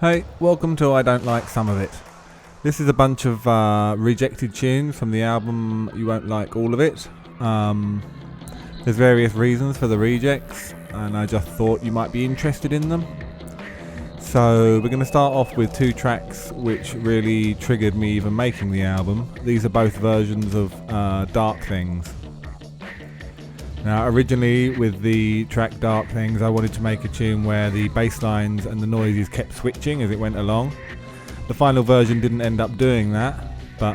Hey, welcome to I Don't Like Some of It. This is a bunch of rejected tunes from the album You Won't Like All of It. There's various reasons for the rejects, and I just thought you might be interested in them. So we're going to start off with two tracks which really triggered me even making the album. These are both versions of Dark Things. Now, originally with the track Dark Things, I wanted to make a tune where the bass lines and the noises kept switching as it went along. The final version didn't end up doing that, but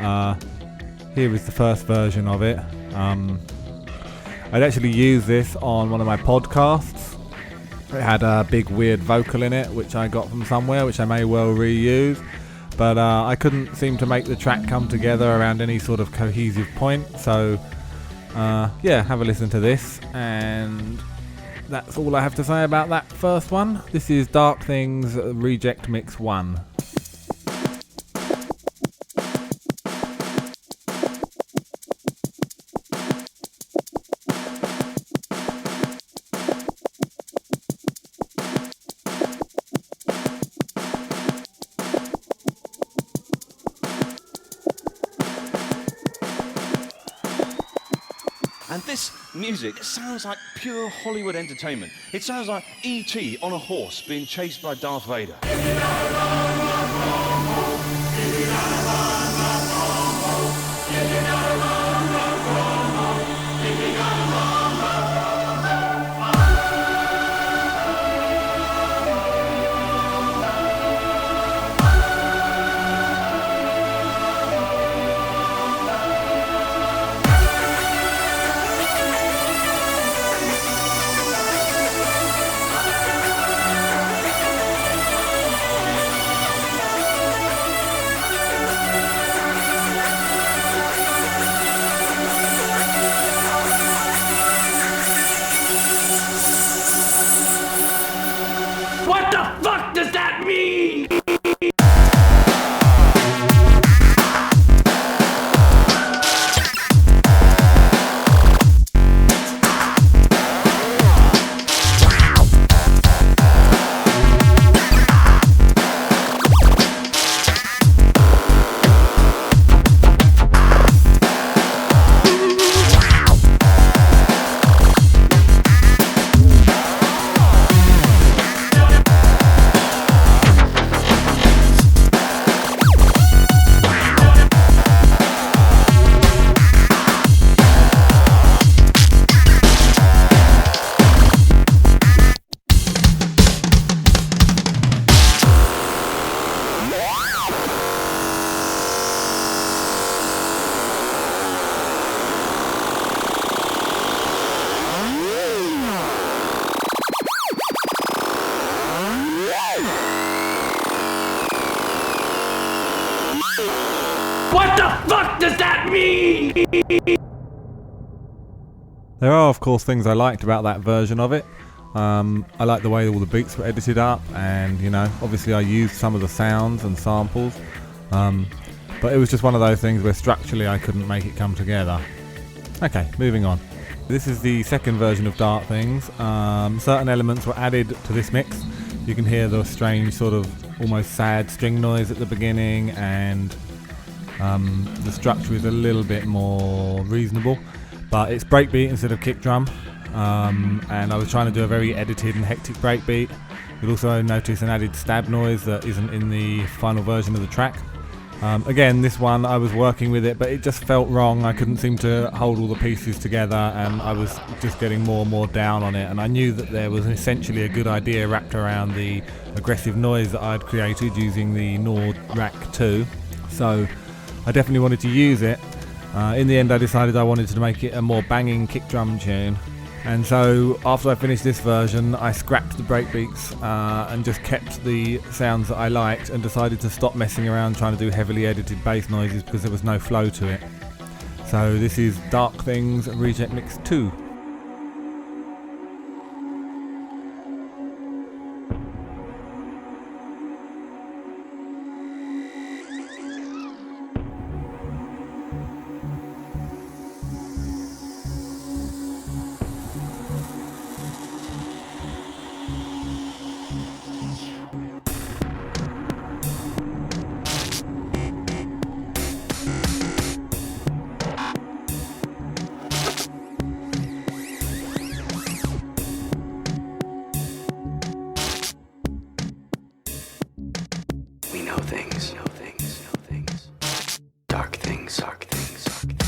here is the first version of it. I'd actually used this on one of my podcasts. It had a big weird vocal in it, which I got from somewhere, which I may well reuse. But I couldn't seem to make the track come together around any sort of cohesive point, so have a listen to this, and that's all I have to say about that first one. This is Dark Things Reject Mix 1. And this music sounds like pure Hollywood entertainment. It sounds like E.T. on a horse being chased by Darth Vader. What the fuck does that mean? What the fuck does that mean? There are, of course, things I liked about that version of it. I like the way all the beats were edited up, and obviously I used some of the sounds and samples, but it was just one of those things where structurally I couldn't make it come together. Okay, moving on. This is the second version of Dark Things. Certain elements were added to this mix. You can hear the strange sort of almost sad string noise at the beginning, and the structure is a little bit more reasonable, but it's breakbeat instead of kick drum, and I was trying to do a very edited and hectic breakbeat. You'll also notice an added stab noise that isn't in the final version of the track. Again, this one I was working with it, but it just felt wrong. I couldn't seem to hold all the pieces together, and I was just getting more and more down on it, and I knew that there was essentially a good idea wrapped around the aggressive noise that I'd created using the Nord Rack 2, so I definitely wanted to use it. In the end, I decided I wanted to make it a more banging kick drum tune, and so after I finished this version, I scrapped the breakbeats and just kept the sounds that I liked, and decided to stop messing around trying to do heavily edited bass noises because there was no flow to it. So this is Dark Things Reject Mix 2. know things, know things, know things. Dark things, dark things, dark things.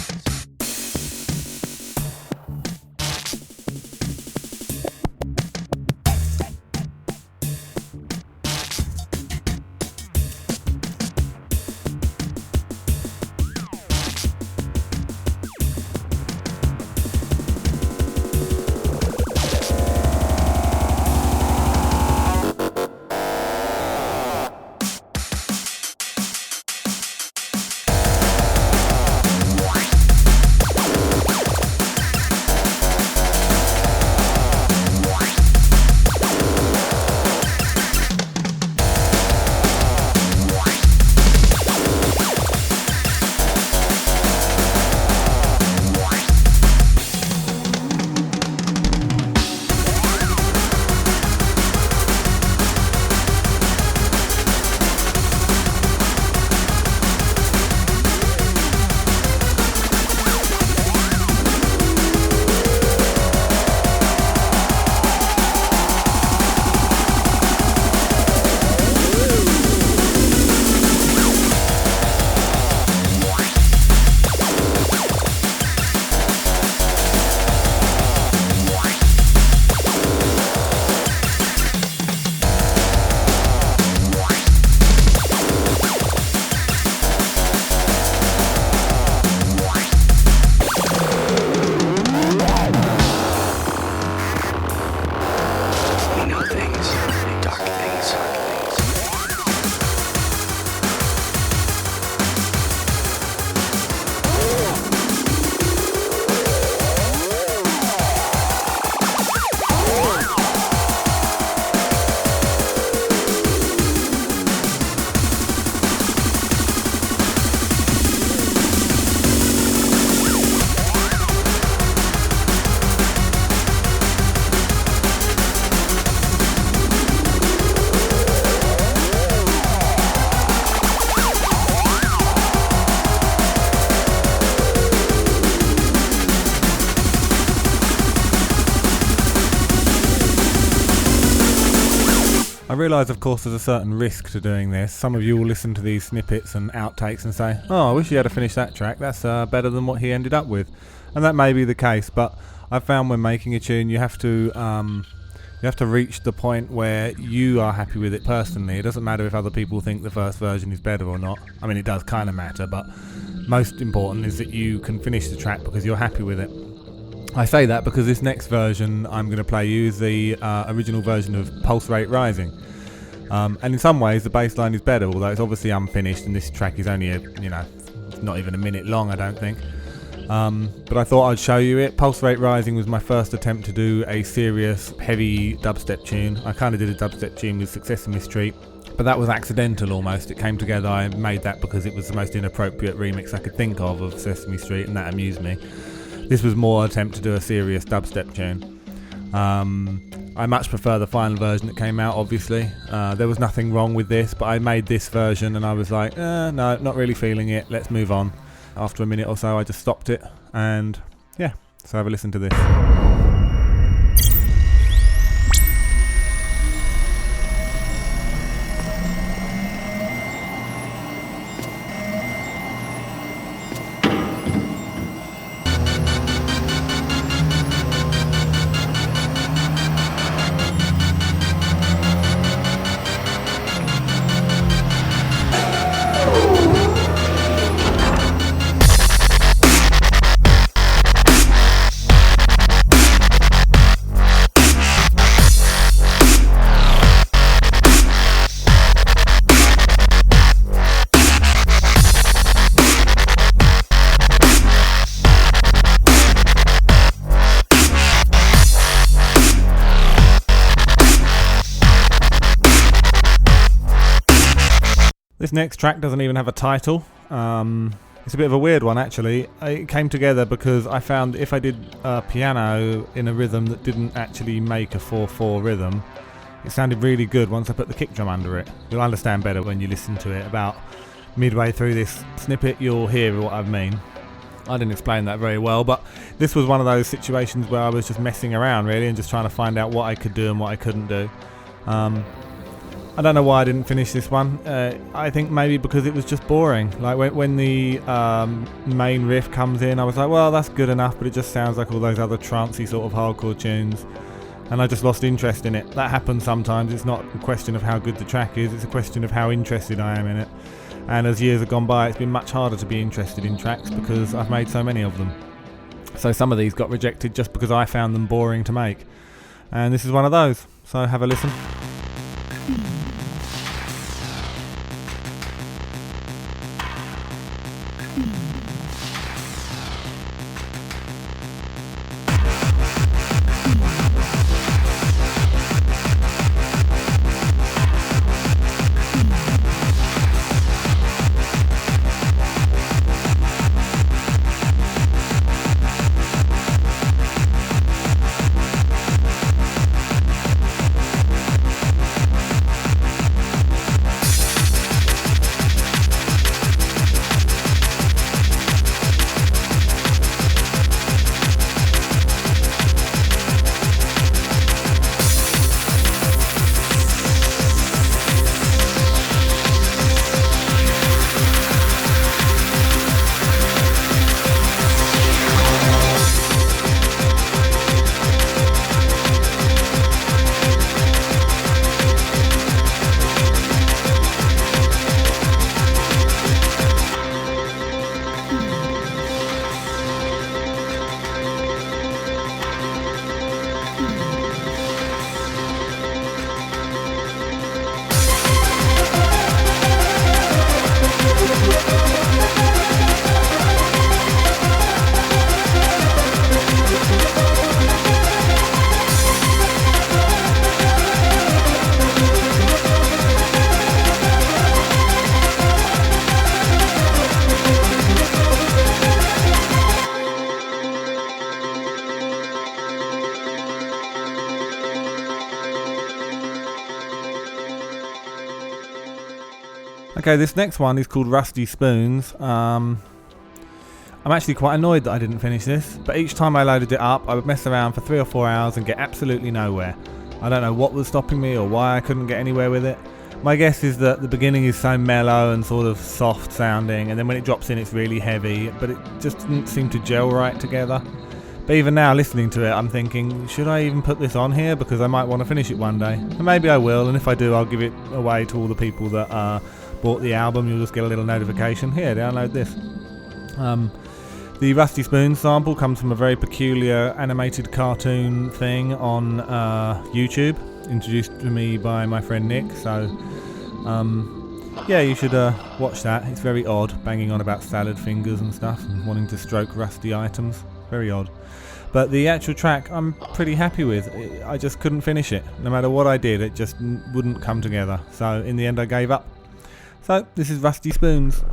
I realise, of course, there's a certain risk to doing this. Some of you will listen to these snippets and outtakes and say, oh, I wish he had to finish that track, that's better than what he ended up with. And that may be the case, but I've found when making a tune you have to reach the point where you are happy with it personally. It doesn't matter if other people think the first version is better or not. I mean, it does kind of matter, but most important is that you can finish the track because you're happy with it. I say that because this next version I'm going to play you is the original version of Pulse Rate Rising. And in some ways the bass line is better, although it's obviously unfinished and this track is only not even a minute long, I don't think. But I thought I'd show you it. Pulse Rate Rising was my first attempt to do a serious, heavy dubstep tune. I kind of did a dubstep tune with Sesame Street, but that was accidental almost. It came together. I made that because it was the most inappropriate remix I could think of Sesame Street, and that amused me. This was more an attempt to do a serious dubstep tune. I much prefer the final version that came out, obviously. There was nothing wrong with this, but I made this version and I was like, no, not really feeling it, let's move on. After a minute or so I just stopped it, and yeah, so have a listen to this. This next track doesn't even have a title. It's a bit of a weird one actually. It came together because I found if I did piano in a rhythm that didn't actually make a 4/4 rhythm, it sounded really good once I put the kick drum under it. You'll understand better when you listen to it. About midway through this snippet you'll hear what I mean. I didn't explain that very well, but this was one of those situations where I was just messing around really and just trying to find out what I could do and what I couldn't do. I don't know why I didn't finish this one. I think maybe because it was just boring. Like when the main riff comes in, I was like, well, that's good enough, but it just sounds like all those other trancey sort of hardcore tunes. And I just lost interest in it. That happens sometimes. It's not a question of how good the track is, it's a question of how interested I am in it. And as years have gone by, it's been much harder to be interested in tracks because I've made so many of them. So some of these got rejected just because I found them boring to make. And this is one of those. So have a listen. Okay, this next one is called Rusty Spoons. I'm actually quite annoyed that I didn't finish this, but each time I loaded it up I would mess around for 3 or 4 hours and get absolutely nowhere. I don't know what was stopping me or why I couldn't get anywhere with it. My guess is that the beginning is so mellow and sort of soft sounding, and then when it drops in it's really heavy, but it just didn't seem to gel right together. But even now, listening to it, I'm thinking, should I even put this on here? Because I might want to finish it one day. And maybe I will, and if I do, I'll give it away to all the people that bought the album. You'll just get a little notification. Here, download this. The Rusty Spoons sample comes from a very peculiar animated cartoon thing on YouTube, introduced to me by my friend Nick. So, yeah, you should watch that. It's very odd, banging on about salad fingers and stuff, and wanting to stroke rusty items. Very odd. But the actual track I'm pretty happy with. I just couldn't finish it. No matter what I did, it just wouldn't come together. So in the end I gave up. So this is Rusty Spoons.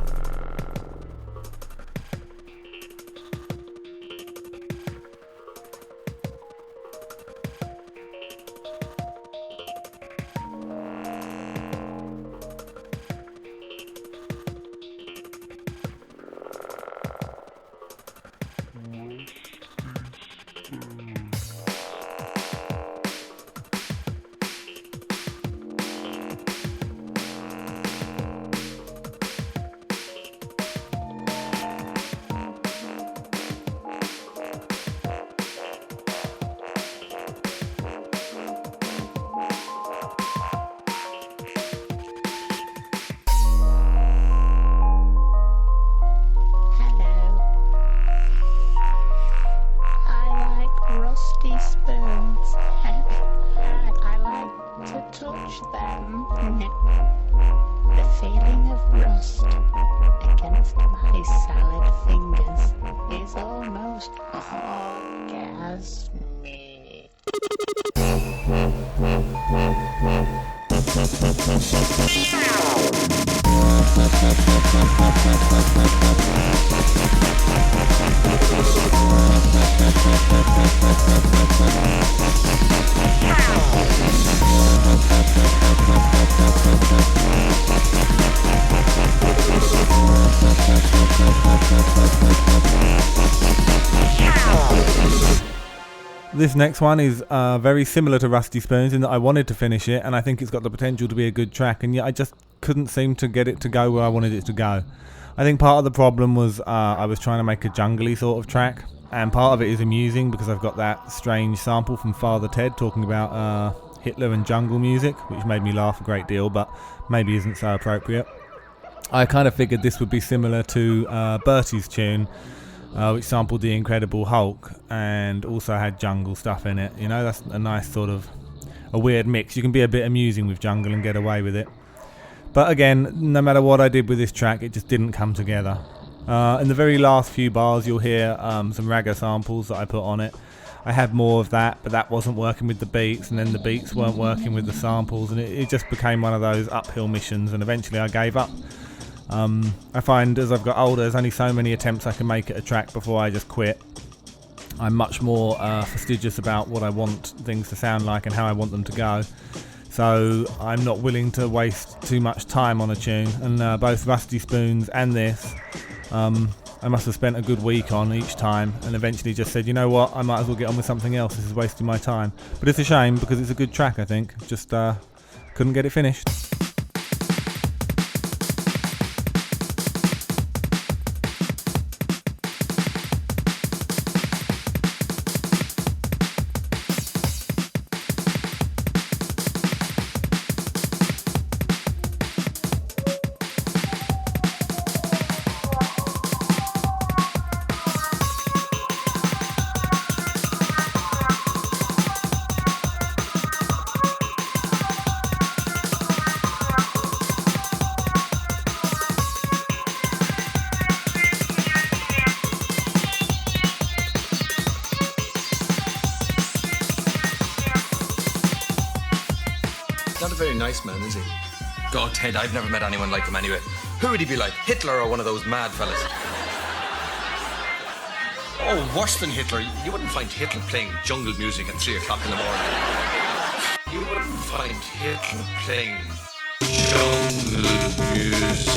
This next one is very similar to Rusty Spoons in that I wanted to finish it, and I think it's got the potential to be a good track, and yet I just couldn't seem to get it to go where I wanted it to go. I think part of the problem was I was trying to make a jungly sort of track, and part of it is amusing because I've got that strange sample from Father Ted talking about Hitler and jungle music, which made me laugh a great deal, but maybe isn't so appropriate. I kind of figured this would be similar to Bertie's tune, which sampled the Incredible Hulk and also had jungle stuff in it. You know, that's a nice sort of a weird mix. You can be a bit amusing with jungle and get away with it. But again, no matter what I did with this track, it just didn't come together. In the very last few bars, you'll hear some ragga samples that I put on it. I had more of that, but that wasn't working with the beats, and then the beats weren't working with the samples, and it just became one of those uphill missions, and eventually I gave up. I find as I've got older, there's only so many attempts I can make at a track before I just quit. I'm much more fastidious about what I want things to sound like and how I want them to go. So I'm not willing to waste too much time on a tune. And both Rusty Spoons and this, I must have spent a good week on each time, and eventually just said, you know what, I might as well get on with something else. This is wasting my time. But it's a shame because it's a good track, I think. Just couldn't get it finished. Not a very nice man, is he? God, Ted, I've never met anyone like him anyway. Who would he be like? Hitler or one of those mad fellas? Oh, worse than Hitler. You wouldn't find Hitler playing jungle music at 3 o'clock in the morning. You wouldn't find Hitler playing jungle music.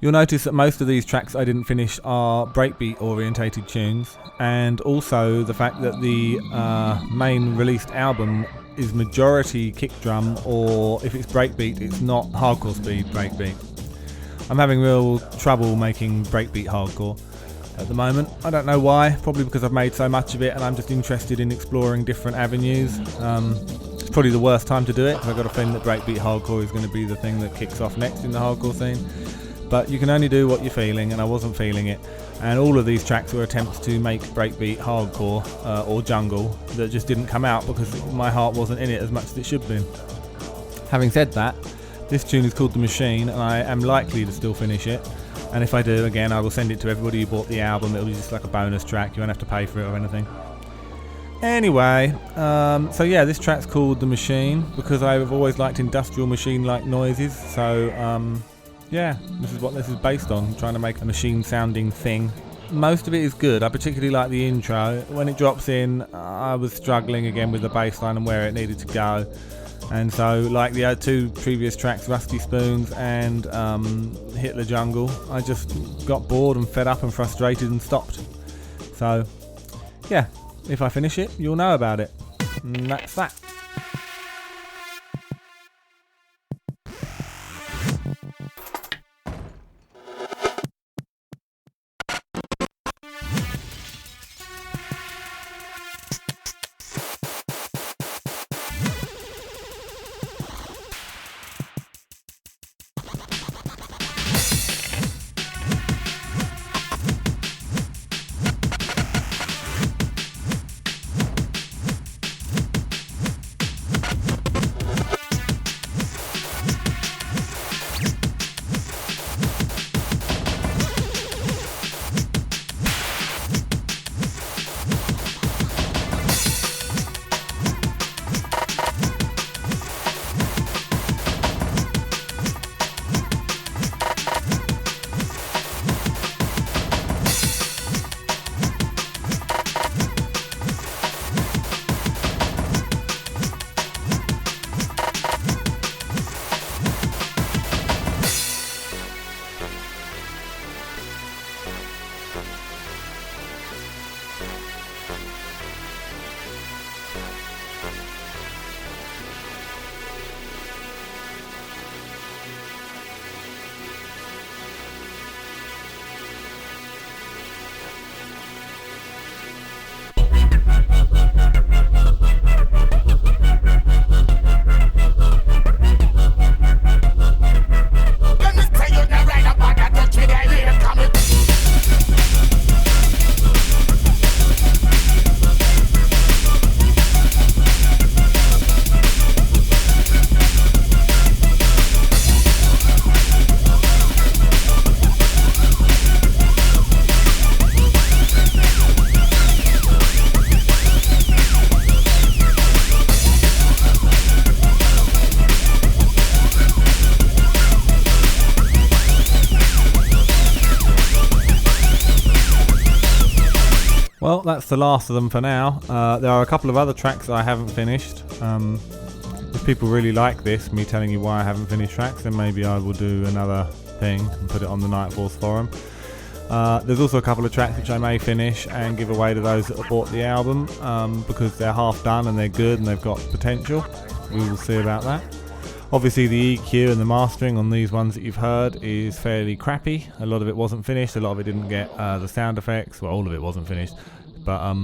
You'll notice that most of these tracks I didn't finish are breakbeat orientated tunes, and also the fact that the main released album is majority kick drum, or if it's breakbeat it's not hardcore speed breakbeat. I'm having real trouble making breakbeat hardcore at the moment. I don't know why, probably because I've made so much of it and I'm just interested in exploring different avenues. It's probably the worst time to do it because I've got a feeling that breakbeat hardcore is going to be the thing that kicks off next in the hardcore scene. But you can only do what you're feeling, and I wasn't feeling it. And all of these tracks were attempts to make breakbeat hardcore or jungle that just didn't come out because my heart wasn't in it as much as it should have been. Having said that, this tune is called The Machine, and I am likely to still finish it. And if I do, again, I will send it to everybody who bought the album. It'll be just like a bonus track. You won't have to pay for it or anything. Anyway, so yeah, this track's called The Machine because I've always liked industrial machine-like noises. So yeah, this is what this is based on, trying to make a machine-sounding thing. most of it is good. I particularly like the intro. When it drops in, I was struggling again with the bass line and where it needed to go. And so, like the 2 previous tracks, Rusty Spoons and Hitler Jungle, I just got bored and fed up and frustrated and stopped. So, yeah, if I finish it, you'll know about it. And that's that. Well, that's the last of them for now. There are a couple of other tracks that I haven't finished. If people really like this, me telling you why I haven't finished tracks, then maybe I will do another thing and put it on the Nightfalls forum. There's also a couple of tracks which I may finish and give away to those that have bought the album, because they're half done and they're good and they've got potential. We will see about that. Obviously the EQ and the mastering on these ones that you've heard is fairly crappy. A lot of it wasn't finished, a lot of it didn't get the sound effects, well, all of it wasn't finished. But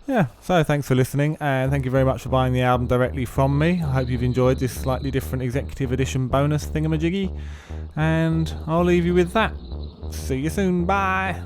yeah, so thanks for listening, and thank you very much for buying the album directly from me. I hope you've enjoyed this slightly different executive edition bonus thingamajiggy, and I'll leave you with that. See you soon, bye!